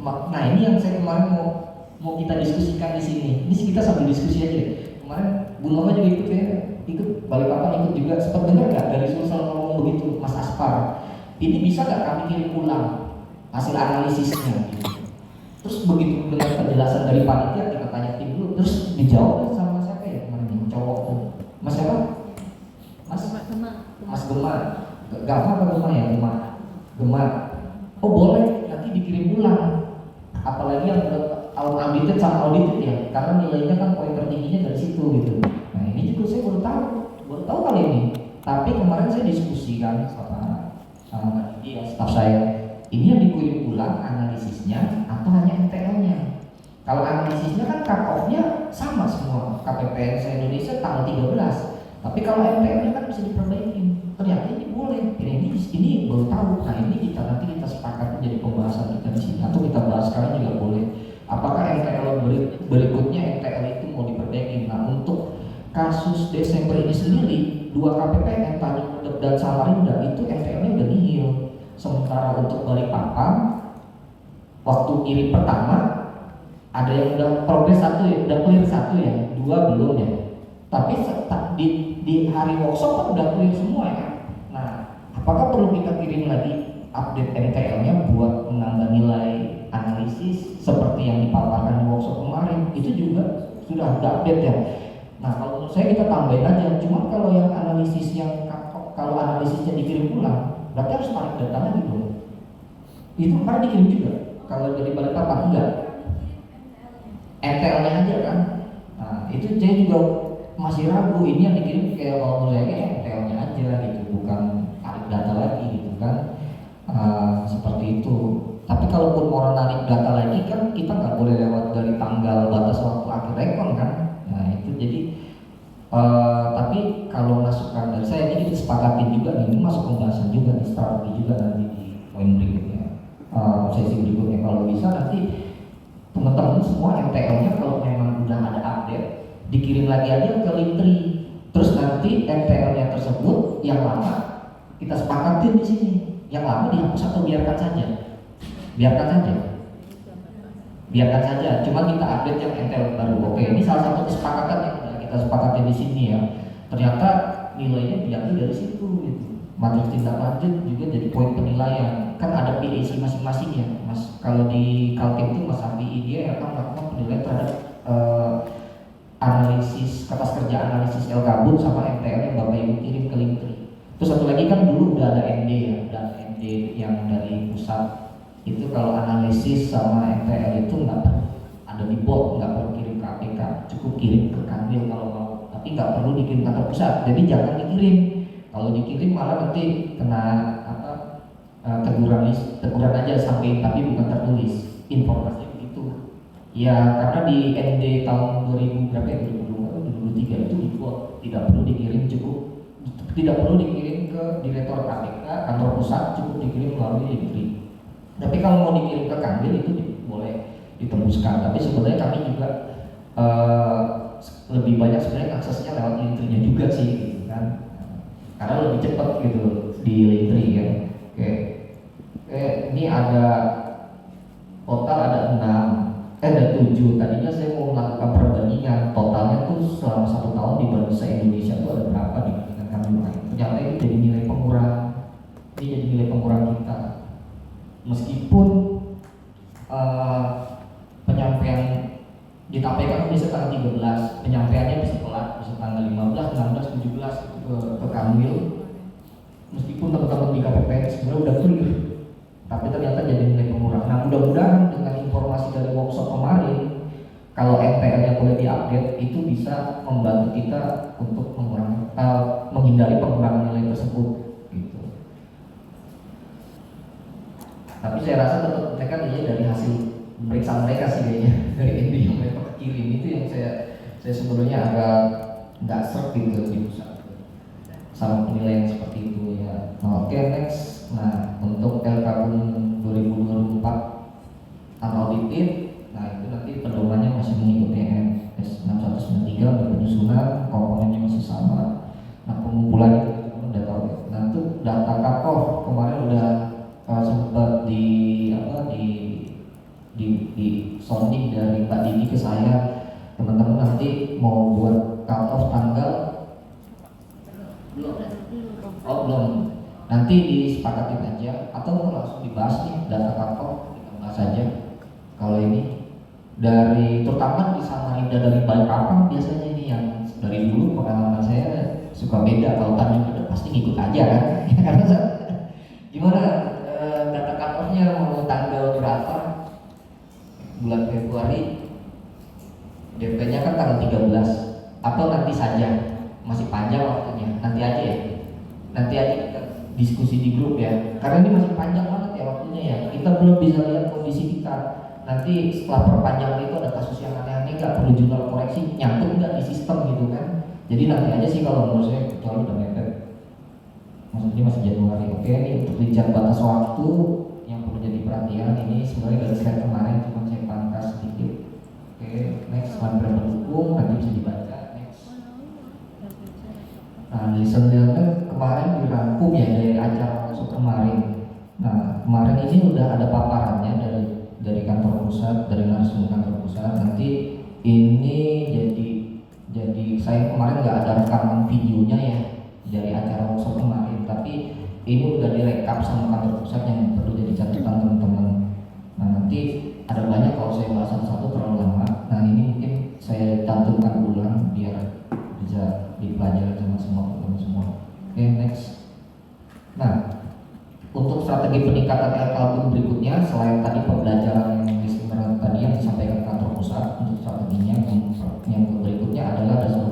Nah ini yang saya kemarin mau kita diskusikan di sini. Ini kita sambil diskusi aja. Kemarin Bu Nova juga ikut Balikpapan ikut juga. Sempat dengar nggak dari Sulsel ngomong begitu, Mas Aspar? Ini bisa nggak kami kirim ulang hasil analisisnya? Gitu. Terus begitu dengan penjelasan dari panitia kita tanya tim dulu, terus dijawab sama siapa ya kemarin yang cowok tuh? Mas siapa? Mas Gemar. Gama apa Gemar ya? Gemar. Oh boleh, nanti dikirim ulang. Apalagi yang audited sama audited ya, karena nilainya kan poin tertingginya dari situ gitu. Nah ini juga saya baru tahu kali ini. Tapi kemarin saya diskusikan sama staf saya. Ini yang dikirim ulang analisisnya atau hanya NTL-nya? Kalau analisisnya kan cut off-nya sama semua, KPPN se-Indonesia tanggal 13. Tapi kalau NTL-nya kan bisa diperbaiki. Ternyata ini boleh. Ini baru tahu. Nah ini nanti kita sepakat menjadi pembahasan kita di sini atau kita bahas sekarang juga boleh. Apakah NTL berikutnya NTL itu mau diperbaiki? Nah untuk kasus Desember ini sendiri 2 KPPN Tanjung Priok dan Samarinda itu NTL-nya udah nihil. Sementara untuk Balikpapan waktu kirim pertama ada yang udah progres 1 ya, udah clear 1 ya, 2 belum ya. Tapi di hari workshop kan udah clear semua ya. Nah, apakah perlu kita kirim lagi update NTL-nya buat menambah nilai analisis seperti yang dipaparkan di workshop kemarin? Itu juga sudah update ya. Nah, kalau menurut saya kita tambahin aja. Cuma kalau yang kalau analisisnya dikirim ulang, berarti harus tarik datanya gitu. Itu kemarin dikirim juga. Kalau dari Balikpapan enggak. NTL-nya aja kan. Nah, itu saya juga masih ragu, ini yang dikirim kayak kalau menurut saya NTL-nya aja gitu, bukan tarik data lagi gitu kan. Seperti itu. Tapi kalaupun mau narik data lagi kan kita nggak boleh lewat dari tanggal batas waktu akhir rekon kan. Nah itu jadi tapi kalau masukan dari saya ini kita sepakatin juga nih, ini masuk pembahasan juga nih, strategi juga nanti di poin berikutnya, sesi berikutnya. Kalau bisa nanti teman-teman semua NTL-nya kalau memang udah ada update dikirim lagi aja ke Linktree. Terus nanti NTL-nya tersebut yang lama kita sepakatin di sini. Yang lama dihapus atau biarkan saja? Biarkan saja. Cuma kita update yang NTL baru. Oke, ini salah satu kesepakatan yang udah kita sepakatin di sini ya. Ternyata nilainya diambil dari situ gitu. Matriks tindak lanjut juga jadi poin penilaian. Kan ada PAC masing-masing ya, Mas. Kalau di Kaltim itu Mas Abi dia akan melakukan penilaian terhadap analisis kertas kerja analisis LKBUN sama MTL yang Bapak Ibu kirim ke Linktree. Terus satu lagi kan dulu udah ada MD ya, dan MD yang dari pusat itu kalau analisis sama MTL itu nggak perlu ada di bot, nggak perlu kirim ke APK, cukup kirim ke Kanwil kalau mau, tapi nggak perlu dikirim ke kantor pusat. Jadi jangan dikirim. Kalau dikirim malah nanti kena teguran aja sampai, tapi bukan tertulis informasinya begitu. Ya karena di ND tahun 2000 berapa ya, 2023 itu dibuat tidak perlu dikirim, tidak perlu dikirim ke Direktur KPK kantor pusat, cukup dikirim melalui Linktree. Tapi kalau mau dikirim ke Kanwil itu boleh ditembuskan. Tapi sebenarnya kami juga lebih banyak sebenarnya aksesnya lewat Linktree-nya juga sih, gitu kan. Karena lebih cepat gitu di Linktree kan. Oke. Ini ada total ada 7. Tadinya saya mau melakukan perbandingan totalnya tuh selama 1 tahun di Bank Indonesia tuh ada berapa dibandingkan kami lain. Ternyata itu jadi nilai pengurang. Ini jadi nilai pengurang kita. Meskipun penyampaian ditampaikan bisa tanggal 13, penyampaiannya bisa telat, bisa tanggal 15, 16, 17 itu ke Kanwil. Meskipun teman-teman di KPPN sebenarnya udah clear, tapi ternyata jadi nilai pengurang. Nah mudah-mudahan dengan informasi dari workshop kemarin, kalau NTL-nya boleh diupdate, itu bisa membantu kita untuk menghindari pengurangan nilai tersebut gitu. Tapi saya rasa tetap mereka lihat dari hasil pemeriksaan mereka sih kayaknya, dari ND yang mereka kirim itu yang saya sebenarnya agak nggak serp gitu di pusat sama penilaian seperti itu ya. Oke, next. Nah untuk LKBUN 2024 unaudited, nah itu nanti pedomannya masih mengikuti MS 6193 untuk penyusunan, komponennya masih sama. Nah pengumpulan itu udah tahu ya. Nah itu data cut-off kemarin udah sempat di sounding dari Pak Didi ke saya, teman-teman nanti mau buat cut off tanggal belum? Oh belum. Nanti disepakatin aja atau mau langsung dibahas nih data cut off, kita bahas aja. Kalau ini dari terutama di Samarinda dari Balikpapan biasanya ini yang dari dulu pengalaman saya suka beda, kalau Tanjung Priok pasti ngikut aja kan. Karena gimana data cut off-nya mau tanggal berapa? Bulan Februari, DP-nya kan tanggal 13 atau nanti saja, masih panjang waktunya, nanti aja ya, nanti aja kita diskusi di grup ya, karena ini masih panjang banget ya waktunya ya, kita belum bisa lihat kondisi kita. Nanti setelah perpanjangan itu ada kasus yang aneh-aneh, nggak perlu jurnal koreksi, nyangkut nggak di sistem gitu kan. Jadi nanti aja sih kalau menurut saya, kecuali udah mepet, maksudnya masih Januari. Oke, ini untuk rincian batas waktu yang perlu jadi perhatian, ini sebenarnya dari slide kemarin cuma saya pangkas sedikit. Oke, next, manfaat pendukung nanti bisa dibaca. Next. Nah, listen learner kemarin dirangkum ya dari acara masuk kemarin. Nah, kemarin ini udah ada paparannya dari kantor pusat, dari langsung kantor pusat. Nanti ini jadi saya kemarin nggak ada rekaman videonya ya dari acara workshop kemarin, tapi ini udah direkap sama kantor pusat yang perlu jadi catatan teman-teman. Nah, nanti ada banyak kalau saya bahas satu-satu terlalu lama. Nah, ini mungkin saya cantumkan ulang biar bisa dipelajari sama semua teman-teman semua. Oke, next. Nah, untuk strategi peningkatan LKB berikutnya, selain tadi pembelajaran yang listener tadi yang disampaikan kantor pusat, untuk strateginya yang berikutnya adalah dasar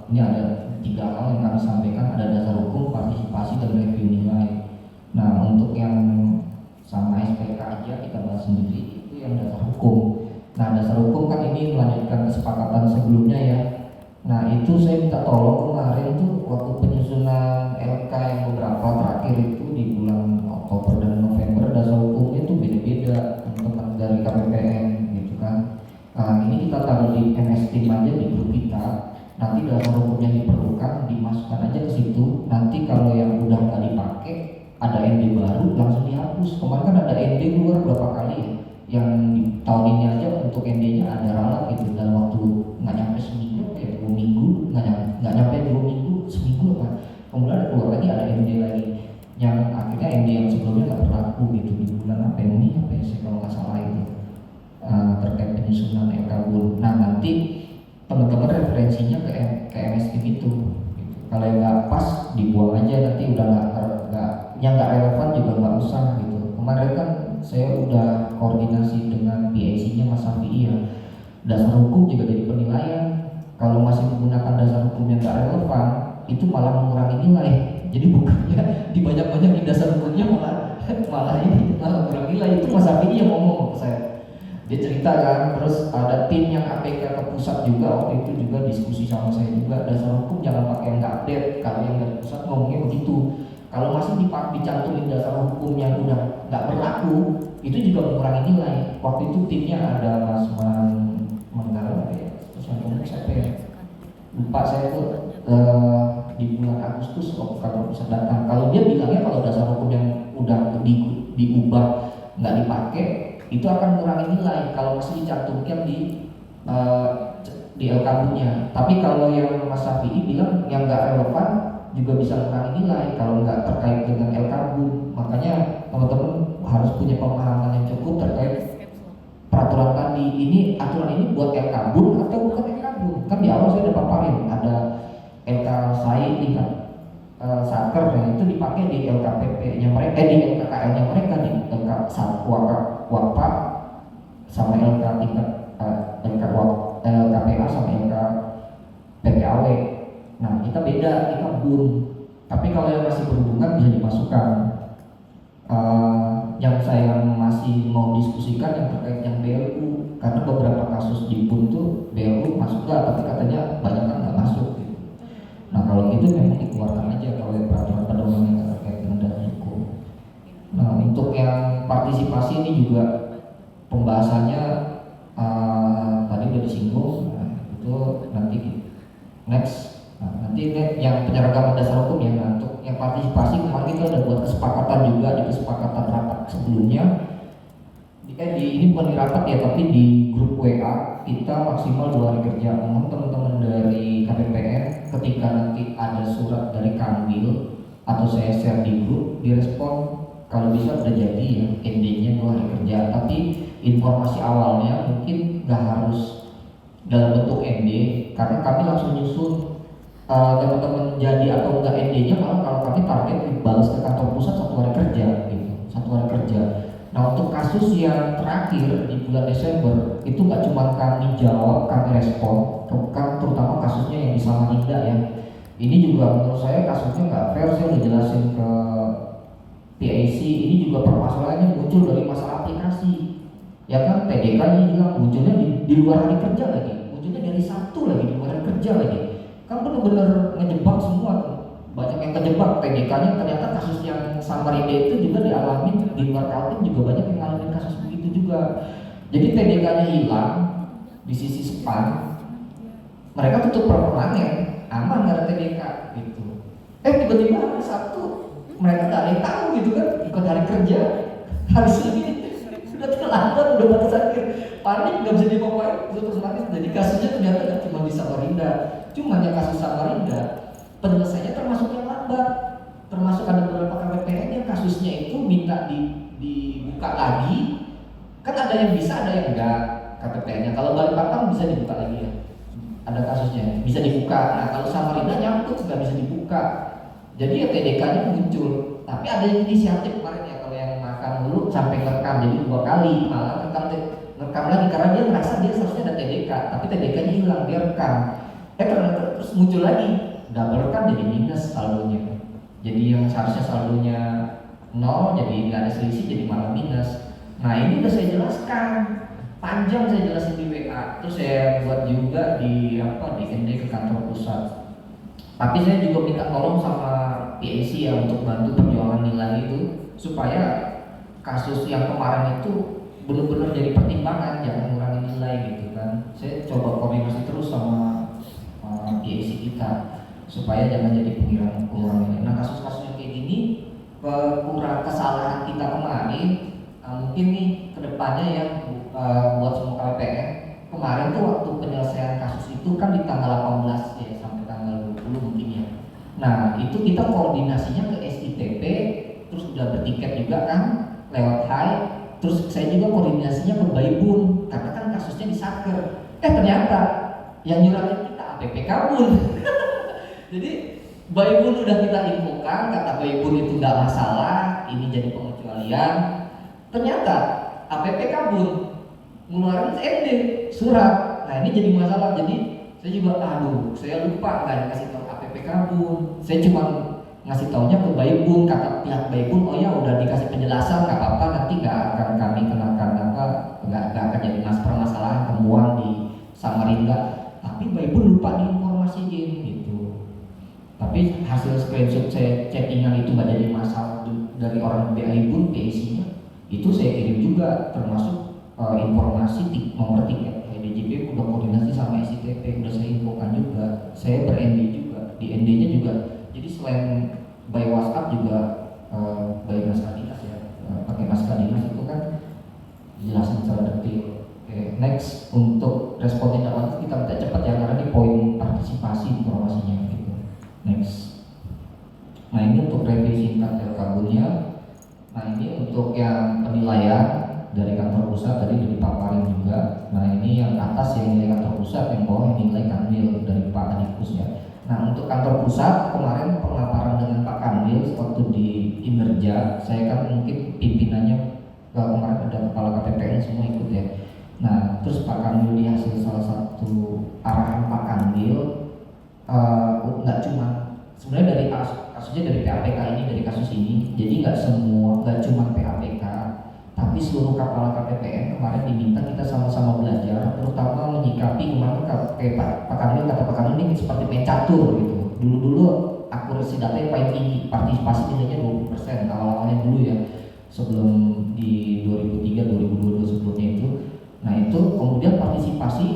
ini ada 3 hal yang kami sampaikan, ada dasar hukum, partisipasi, dan review nilai. Nah, untuk yang sama SPK aja kita bahas sendiri, itu yang dasar hukum. Nah, dasar hukum kan ini melanjutkan kesepakatan sebelumnya ya. Nah, itu saya minta tolong kemarin tuh waktu penyusunan LK yang beberapa terakhir itu di bulan Oktober dan November, dasar hukumnya itu beda-beda teman-teman dari KPPN gitu kan. Nah, ini kita taruh di MS Team aja di grup kita. Nanti dasar hukum yang diperlukan dimasukkan aja ke situ. Nanti kalau yang udah nggak dipakai, ada ND baru langsung dihapus. Kemarin kan ada ND keluar berapa kali ya, yang di tahun ini aja untuk ND-nya ada ralat gitu dalam waktu nggak nyampe seminggu ya, 2 minggu, nggak nyampe 2 minggu, seminggu kan. Kemudian ada keluar lagi, ada ND lagi yang akhirnya ND yang sebelumnya nggak berlaku gitu di bulan apa ini apa ya sih kalau nggak salah itu terkait penyusunan LKB. Nah, nanti teman-teman referensinya ke MS Team itu gitu. Kalau yang nggak pas dibuang aja, nanti udah nggak relevan juga nggak usah gitu. Kemarin kan saya udah koordinasi dengan PAC-nya Mas Safi ya, dasar hukum juga jadi penilaian. Kalau masih menggunakan dasar hukum yang nggak relevan, itu malah mengurangi nilai. Jadi bukannya dibanyak-banyakin dasar hukumnya, malah mengurangi nilai. Itu Mas Safi yang ngomong ke saya. Dia cerita kan, terus ada tim yang APK ke pusat juga waktu itu juga diskusi sama saya juga, dasar hukum jangan pakai yang nggak update. Kalau yang dari pusat ngomongnya begitu. Kalau masih dicantumin dasar hukum yang udah nggak berlaku, itu juga mengurangi nilai. Waktu itu timnya ada Mas Manggala ya, terus yang ngomong siapa ya? Lupa saya tuh di bulan Agustus waktu kantor pusat datang. Kalau dia bilangnya kalau dasar hukum yang udah diubah nggak dipakai, itu akan mengurangi nilai kalau masih dicantumkan di LKB-nya. Tapi kalau yang Mas Safi'i bilang yang nggak relevan juga bisa mengurangi nilai kalau nggak terkait dengan LKB. Makanya teman-teman harus punya pemahaman yang cukup terkait peraturan tadi. Ini aturan ini buat LKB atau bukan LKB? Kan di awal saya udah paparin ada LK saya tingkat saker, yang itu dipakai di LKPP-nya mereka, di LKKL-nya mereka, di LK Wakpa sama LK tingkat LKPA sama LK PPAW. Nah, kita beda, kita bun. Tapi kalau yang masih berhubungan bisa dimasukkan. Yang saya masih mau diskusikan yang terkait yang BLU, karena beberapa kasus di bun tuh BLU masuk lah, tapi katanya banyak kan nggak masuk. Nah, kalau itu memang dikeluarkan aja kalau peraturan pedoman yang terkait dengan dasar hukum. Nah, untuk yang partisipasi ini juga pembahasannya tadi udah disinggung. Nah, itu nanti next. Nah, nanti yang penyeragaman dasar hukum ya. Nah, untuk yang partisipasi kemarin kita udah buat kesepakatan juga di kesepakatan rapat sebelumnya. ini bukan di rapat ya, tapi di grup WA kita maksimal 2 hari kerja. Mohon teman-teman dari KPPN ketika nanti ada surat dari Kanwil atau saya share di grup, direspon kalau bisa udah jadi ya, ND-nya 2 hari kerja. Tapi informasi awalnya mungkin nggak harus dalam bentuk ND, karena kami langsung nyusun teman-teman jadi atau enggak ND-nya, malah kalau kami target dibalas ke kantor pusat 1 hari kerja gitu, 1 hari kerja. Nah untuk kasus yang terakhir di bulan Desember itu nggak cuma kami jawab, kami respon, kan terutama kasusnya yang di Samarinda ya. Ini juga menurut saya kasusnya nggak fair. Saya udah jelasin ke PAC, ini juga permasalahannya muncul dari masalah aplikasi. Ya kan TDK ini juga munculnya di luar hari kerja lagi, munculnya dari Sabtu lagi di luar hari kerja lagi. Kan benar-benar ngejebak semua tuh. Banyak yang kejebak. TDK-nya ternyata kasus yang Samarinda itu juga dialami di luar Kaltim, juga banyak yang ngalamin kasus begitu juga. Jadi TDK-nya hilang di sisi SPAN, mereka tutup permanen, aman nggak ada TDK gitu. Tiba-tiba hari Sabtu mereka nggak ada yang tahu gitu kan, ikut hari kerja, hari Senin sudah terlambat, udah batas akhir, panik nggak bisa dipakai, terus makin. Jadi kasusnya ternyata nggak cuma di Samarinda, cuma yang kasus Samarinda penyelesaiannya termasuk yang lambat, termasuk ada beberapa KPPN yang kasusnya itu minta dibuka lagi, kan ada yang bisa, ada yang enggak KPPN-nya. Kalau Balikpapan bisa dibuka lagi ya, ada kasusnya bisa dibuka. Nah kalau Samarinda nyangkut nggak bisa dibuka, jadi ya TDK-nya muncul. Tapi ada yang inisiatif kemarin ya, kalau yang makan dulu sampai ngerekam, jadi 2 kali malah ngerekam lagi karena dia merasa dia seharusnya ada TDK, tapi TDK-nya hilang, dia rekam. Ternyata terus muncul lagi, double rekam jadi minus saldonya. Jadi yang seharusnya saldonya 0 jadi nggak ada selisih, jadi malah minus. Nah ini udah saya jelaskan, panjang saya jelasin di WA, terus saya buat juga di ND ke kantor pusat. Tapi saya juga minta tolong sama PAC ya untuk bantu perjuangan nilai itu, supaya kasus yang kemarin itu benar-benar jadi pertimbangan, jangan ngurangin nilai gitu kan. Saya coba koordinasi terus sama PAC kita supaya jangan jadi pengurangan nilai. Nah kasus-kasus yang kayak gini, kurang kesalahan kita kemarin, mungkin nih kedepannya ya buat semua KPPN. Kemarin tuh waktu penyelesaian kasus itu kan di tanggal 18 ya sampai tanggal 20 mungkin ya. Nah itu kita koordinasinya ke SITP, terus udah bertiket juga kan lewat HAI, terus saya juga koordinasinya ke Baibun karena kan kasusnya di Saker. Ternyata yang nyuratin kita APPK Bun. Jadi Baibun udah kita infokan, kata Baibun itu nggak masalah, ini jadi pengecualian. Ternyata APPK Bun ngeluarin ND surat. Nah ini jadi masalah. Jadi saya juga saya lupa nggak dikasih tahu APPK Bun. Saya cuma ngasih taunya ke Baibun, kata pihak Baibun, oh ya udah dikasih penjelasan, nggak apa-apa, nanti nggak akan kami kenakan nggak akan jadi permasalahan temuan di Samarinda. Tapi Baibun lupa diinformasiin gitu. Tapi hasil screenshot saya chattingan itu nggak jadi masalah dari orang Baibun, PAC-nya itu saya kirim juga, termasuk informasi nomor tiket DJP udah koordinasi sama SITP, udah saya infokan juga. Saya ber-ND juga, di ND-nya juga. Jadi selain by WhatsApp juga by naskah dinas ya, pakai naskah dinas itu kan jelasin secara detail. Oke, next untuk respon tindak lanjut kita minta cepat ya, karena ini poin partisipasi informasinya gitu. Next. Nah ini untuk revisi singkat kabelnya. Nah ini untuk yang penilaian dari kantor pusat tadi udah dipaparin juga. Nah ini yang atas yang nilai kantor pusat, yang bawah yang nilai Kanwil dari Pak Kadikus ya. Nah untuk kantor pusat kemarin pemaparan dengan Pak Kanwil waktu di Inerja, saya kan mungkin pimpinannya kemarin ada kepala KPPN semua ikut ya. Nah terus Pak Kanwil di hasil salah satu arahan Pak Kanwil nggak cuma sebenarnya dari kasusnya dari PAPK ini, dari kasus ini, jadi nggak cuma PAPK, tapi seluruh kepala KPPN kemarin diminta kita sama-sama belajar, terutama menyikapi kemarin kayak Pak Kanwil, kata Pak Kanwil ini seperti main catur gitu. Dulu akurasi data yang paling tinggi, partisipasi nilainya 20% awal-awalnya dulu ya, sebelum di 2003 2022 sebelumnya itu. Nah itu kemudian partisipasi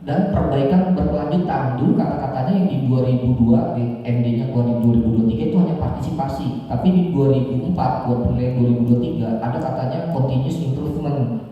dan perbaikan berkelanjutan. Dulu kata-katanya yang di 2002 di MD-nya keluar di 2023 itu hanya partisipasi, tapi di 2004 buat penilaian 2023 ada katanya continuous improvement.